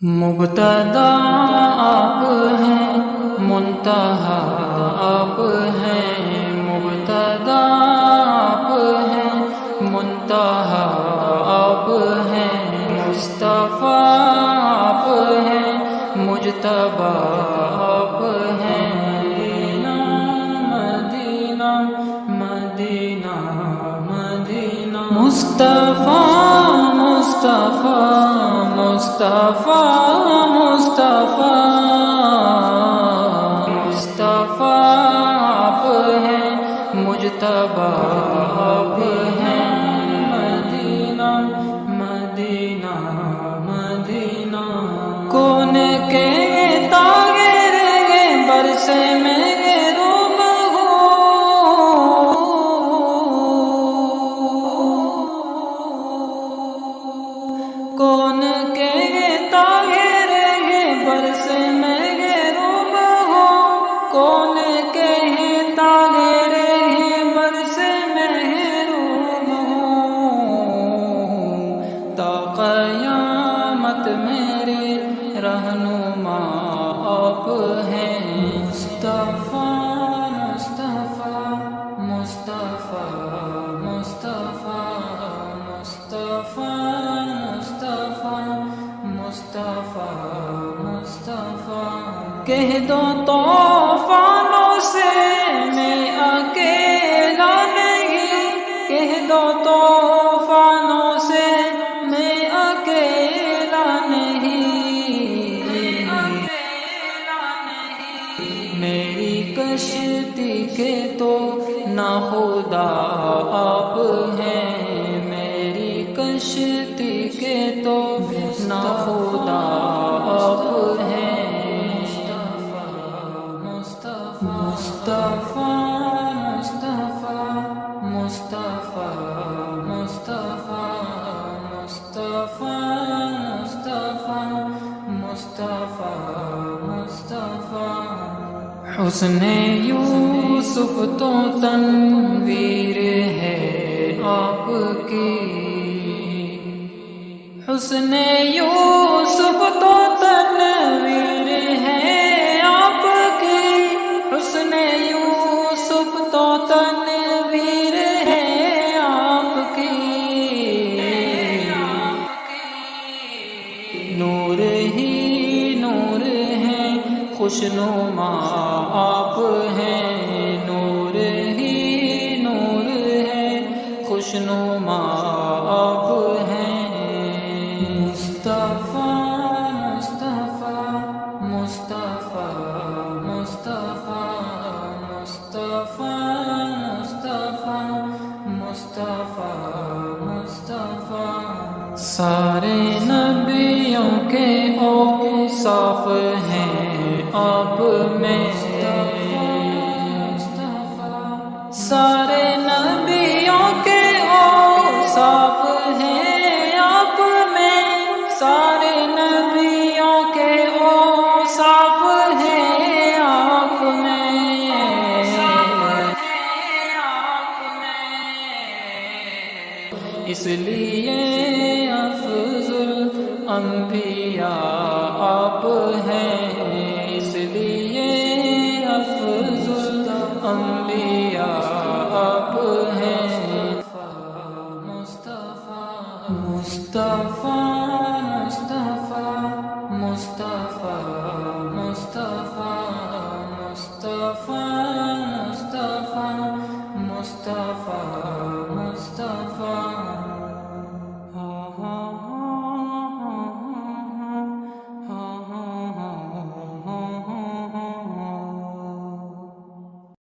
مبتدا آپ ہیں، منتہا آپ ہیں، مبتدا آپ ہیں، منتہا آپ ہیں، مصطفیٰ آپ ہیں، مجتبیٰ آپ ہیں۔ مدینہ مدینہ مدینہ، مصطفیٰ مصطفیٰ مصطفیٰ مصطفیٰ مصطفیٰ آپ ہیں، مجتبیٰ آپ ہیں۔ مدینہ مدینہ مدینہ، کون کے طاہر برس میں روم ہو، کون کے طاہر برس میں روم ہو، کون کے طاہر برس میں روم ہو، تا قیامت میرے رہنما آپ ہیں۔ مصطفیٰ مصطفیٰ مصطفیٰ مصطفیٰ مصطفیٰ مصطفیٰ مصطفیٰ، کہہ دو طوفانوں سے میں اکیلا نہیں، کہہ دو طوفانوں سے میں اکیلا نہیں، میری کشتی کے تو ناخدا آپ ہیں، میری کشتی کے تو ناخدا آپ ہیں۔ مصطفیٰ مصطفیٰ مصطفیٰ مصطفیٰ مصطفیٰ مصطفیٰ مصطفیٰ، حسن یوسف تو تنویر ہے آپ کی، حسن یوسف تو تنویر ہے آپ کی، حسن یوسف تو تنویر ہے آپ کی، نور ہی نور ہے، خوشنما آپ ہیں، نور ہی نور ہے، خوشنما آپ ہیں۔ مصطفیٰ مصطفیٰ مصطفیٰ مصطفیٰ مصطفیٰ مصطفیٰ مصطفیٰ، سارے نبیوں کے اوصاف ہیں آپ میں، سارے نبیوں کے اوصاف ہیں آپ میں، سارے نبیوں کے اوصاف ہیں آپ میں، اس لیے افضل انبیاء آپ ہیں، اس لیے افضل انبیاء آپ ہیں۔ مصطفیٰ مصطفیٰ مصطفیٰ مصطفیٰ مصطفیٰ مصطفیٰ مصطفیٰ مصطفیٰ